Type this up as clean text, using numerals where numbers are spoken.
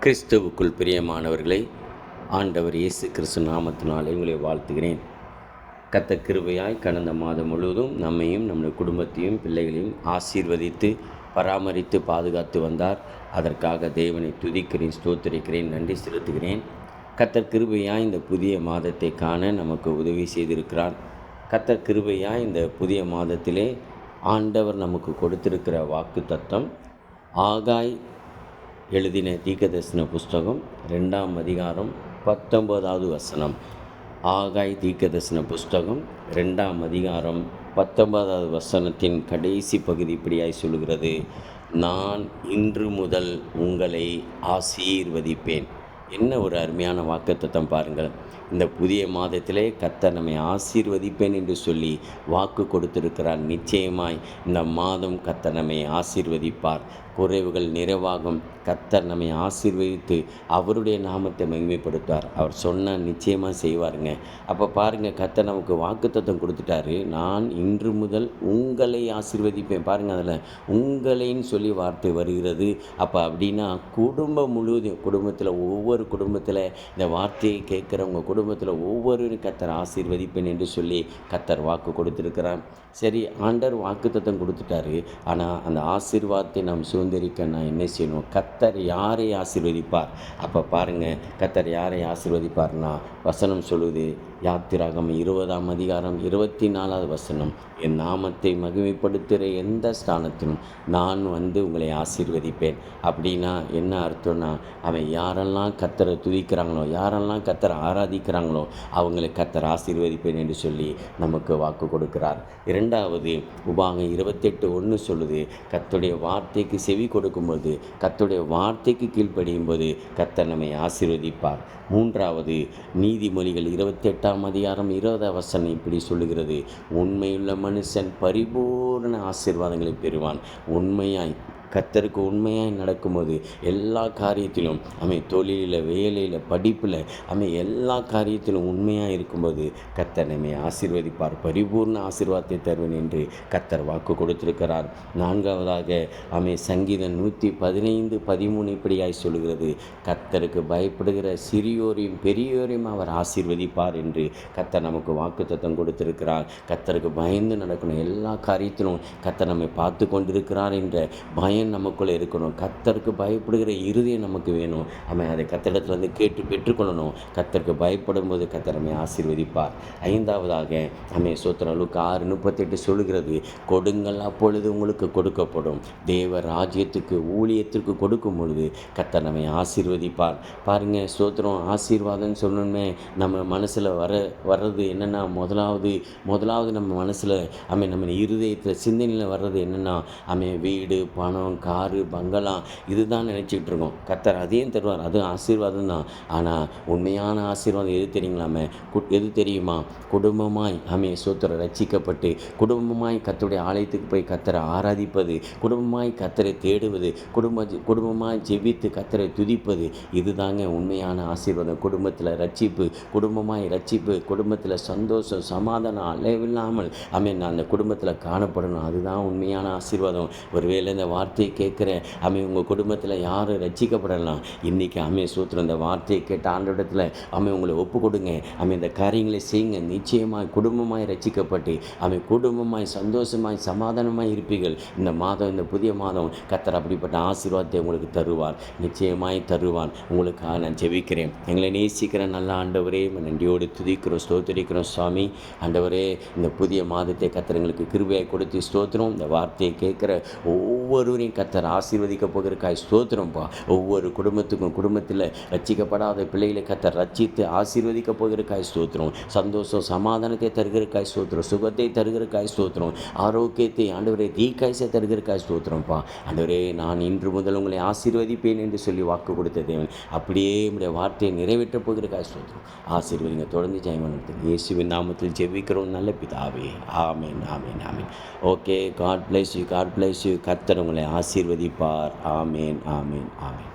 கிறிஸ்துவுக்குள் பிரியமானவர்களை, ஆண்டவர் இயேசு கிறிஸ்து நாமத்தினாலே உங்களை வாழ்த்துகிறேன். கர்த்தர் கிருபையாய் கடந்த மாதம் முழுவதும் நம்மையும் நம்முடைய குடும்பத்தையும் பிள்ளைகளையும் ஆசீர்வதித்து பராமரித்து பாதுகாத்து வந்தார். அதற்காக தேவனை துதிக்கிறேன், ஸ்தோத்திரிக்கிறேன், நன்றி செலுத்துகிறேன். கர்த்தர் கிருபையாய் இந்த புதிய மாதத்தை காண நமக்கு உதவி செய்திருக்கிறார். கர்த்தர் கிருபையாய் இந்த புதிய மாதத்திலே ஆண்டவர் நமக்கு கொடுத்திருக்கிற வாக்கு தத்தம் ஆகாய் எழுதின தீர்க்கதரிசன புஸ்தகம் 2ஆம் அதிகாரம் 19வது வசனம். ஆகாய் தீர்க்கதரிசன புஸ்தகம் 2ஆம் அதிகாரம் 19வது வசனத்தின் கடைசி பகுதி இப்படியாய் சொல்கிறது: நான் இன்று முதல் உங்களை ஆசீர்வதிப்பேன். என்ன ஒரு அருமையான வாக்குத்தத்தம் பாருங்கள். இந்த புதிய மாதத்திலே கர்த்தர் நம்மை ஆசீர்வதிப்பேன் என்று சொல்லி வாக்கு கொடுத்திருக்கிறார். நிச்சயமாய் இந்த மாதம் கர்த்தர் நம்மை ஆசீர்வதிப்பார். குறைவுகள் நிறைவாகும். கர்த்தர் நம்மை ஆசீர்வதித்து அவருடைய நாமத்தை மகிமைப்படுத்துவார். அவர் சொன்னால் நிச்சயமாக செய்வாருங்க. அப்போ பாருங்கள், கர்த்தர் நமக்கு வாக்குத்தத்தம் கொடுத்துட்டாரு. நான் இன்று முதல் உங்களை ஆசீர்வதிப்பேன். பாருங்கள், அதில் உங்களைன்னு சொல்லி வார்த்தை வருகிறது. அப்போ அப்படின்னா குடும்பம் முழுவதும், ஒவ்வொரு குடும்பத்தில் இந்த வார்த்தையை கேட்குறவங்க குடும்பத்தில் ஒவ்வொருவரும் கர்த்தர் ஆசீர்வதிப்பேன் என்று சொல்லி கர்த்தர் வாக்கு கொடுத்துருக்கிறார். சரி, ஆண்டவர் வாக்குத்தத்தம் கொடுத்துட்டாரு. ஆனால் அந்த ஆசீர்வாதத்தை நாம் சுதந்திரிக்க நான் என்ன செய்யணும்? கர்த்தர் யாரை ஆசீர்வதிப்பார்? அப்போ பாருங்கள், கர்த்தர் யாரை ஆசீர்வதிப்பார்னா வசனம் சொல்லுது. யாத்திராகமம் 20ஆம் அதிகாரம் 24வது வசனம்: என் நாமத்தை மகிமைப்படுத்துகிற எந்த ஸ்தானத்திலும் நான் உங்களை ஆசீர்வதிப்பேன். அப்படின்னா என்ன அர்த்தம்னா, அவன் யாரெல்லாம் கர்த்தரை துதிக்கிறாங்களோ, யாரெல்லாம் கர்த்தரை ஆராதிக்கிறாங்களோ அவங்களை கர்த்தர் ஆசீர்வதிப்பேன் என்று சொல்லி நமக்கு வாக்கு கொடுக்கிறார். 2வது உபாகம் 28:1 சொல்லுது: கர்த்தருடைய வார்த்தைக்கு செவி கொடுக்கும்போது, கர்த்தருடைய வார்த்தைக்கு கீழ்ப்படியும் போது கர்த்தர் நம்மை ஆசீர்வதிப்பார். 3வது நீதிமொழிகள் 28ஆம் அதிகாரம் 20வது வசனம் இப்படி சொல்லுகிறது: உண்மையுள்ள மனுஷன் பரிபூர்ண ஆசீர்வாதங்களை பெறுவான். கர்த்தருக்கு உண்மையாய் நடக்கும்போது எல்லா காரியத்திலும் தொழிலில், வேலையில், படிப்பில் எல்லா காரியத்திலும் உண்மையாக இருக்கும்போது கர்த்தர் நம்மை ஆசீர்வதிப்பார். பரிபூர்ண ஆசீர்வாதத்தை தருவேன் என்று கர்த்தர் வாக்கு கொடுத்திருக்கிறார். 4வதாக சங்கீதம் 115:13 இப்படியாய் சொல்கிறது: கர்த்தருக்கு பயப்படுகிற சிறியோரையும் பெரியோரையும் அவர் ஆசீர்வதிப்பார் என்று கர்த்தர் நமக்கு வாக்குத்தத்தம் கொடுத்திருக்கிறார். கர்த்தருக்கு பயந்து நடக்கணும். எல்லா காரியத்திலும் கர்த்தர் நம்மை பார்த்து கொண்டிருக்கிறார் என்ற பயம் நமக்குள்ளே இருக்கணும். கர்த்தருக்கு பயப்படுகிற இருதயம் நமக்கு வேணும். அதை கர்த்தரிடத்தில் கேட்டு பெற்றுக்கொள்ளணும். கர்த்தருக்கு பயப்படும் போது கர்த்தர் நம்மை ஆசீர்வதிப்பார். 5வதாக சோத்திரம் லூக்கா 6:38 சொல்கிறது: கொடுங்கள், அப்பொழுது உங்களுக்கு கொடுக்கப்படும். தேவ ராஜ்யத்துக்கு, ஊழியத்திற்கு கொடுக்கும் பொழுது கர்த்தர் நம்மை ஆசீர்வதிப்பார். பாருங்கள், சோத்திரம் ஆசீர்வாதம்னு சொல்லணுமே நம்ம மனசில் வர்றது என்னென்னா, முதலாவது நம்ம மனசில் நம்ம இருதயத்தில் சிந்தனையில் வர்றது என்னென்னா, வீடு, பணம், காரு, பங்களா, இதுதான் நினச்சிக்கிட்டு இருக்கோம். கர்த்தர் அதையும் தருவார், அது ஆசீர்வாதம் தான். ஆனால் உண்மையான ஆசீர்வாதம் எது தெரியுமா? குடும்பமாய் சோத்திரம் ரட்சிக்கப்பட்டு குடும்பமாய் கர்த்தருடைய ஆலயத்துக்கு போய் கர்த்தரை ஆராதிப்பது, குடும்பமாய் கர்த்தரை தேடுவது, குடும்பமாய் ஜெபித்து கர்த்தரை துதிப்பது, இதுதாங்க உண்மையான ஆசீர்வாதம். குடும்பத்தில் ரட்சிப்பு, குடும்பத்தில் சந்தோஷம், சமாதானம் அளவில்லாமல் அந்த குடும்பத்தில் காணப்படணும். அதுதான் உண்மையான ஆசீர்வாதம். ஒருவேளை இந்த வார்த்தையை கேட்குற உங்கள் குடும்பத்தில் யாரும் ரட்சிக்கப்படலாம். இன்றைக்கி சூத்திரம் இந்த வார்த்தையை கேட்ட ஆண்டவரிடத்தில் உங்களை ஒப்பு கொடுங்க. இந்த காரியங்களை செய்யுங்க. நிச்சயமாய் குடும்பமாய் ரட்சிக்கப்பட்டு குடும்பமாய் சந்தோஷமாய் சமாதானமாய் இருப்பீர்கள். இந்த புதிய மாதம் கர்த்தர் அப்படிப்பட்ட ஆசீர்வாதத்தை உங்களுக்கு தருவார். நிச்சயமாய் தருவான். உங்களுக்காக நான் ஜெபிக்கிறேன். எங்களை நேசிக்கிற நல்ல ஆண்டவரே, நன்றியோடு துதிக்கிறோம், ஸ்தோத்திரிக்கிறோம் சுவாமி. ஆண்டவரே, இந்த புதிய மாதத்தை கர்த்தர் எங்களுக்கு கிருபையாய் கொடுத்து ஸ்தோத்திரம். இந்த வார்த்தையை கேட்குற ஒவ்வொருவரையும் கர்த்தர் ஆசீர்வதிக்க போகிறக்காய் ஸ்தோத்திரம்ப்பா. ஒவ்வொரு குடும்பத்தில் ரட்சிக்கப்படாத பிள்ளைகளை கர்த்தர் ரட்சித்து ஆசீர்வதிக்க போகிறக்காய் ஸ்தோத்திரம். சந்தோஷம், சமாதானத்தை தருகிறக்காய் ஸ்தோத்திரம். சுகத்தை தருகிறக்காய் ஸ்தோத்திரம். ஆரோக்கியத்தை ஆண்டவரே தீர்க்காயசை தருகிறக்காய் ஸ்தோத்திரம்ப்பா. ஆண்டவரே, நான் இன்று முதல் உங்களை ஆசீர்வதிப்பேன் என்று சொல்லி வாக்கு கொடுத்த தேவன் அப்படியே உடைய வார்த்தையை நிறைவேற்றப் போகிறக்காய் ஸ்தோத்திரம். ஆசீர்வதிங்க. தொடர்ந்து ஜெயமனத்தில் இயேசுவின் நாமத்தில் ஜெபிக்கிறோம் நல்ல பிதாவே. Amen, amen, amen. Okay, God bless you. கர்த்தர் உங்களை ஆசீர்வதிப்பார். ஆமென், ஆமென், ஆமென்.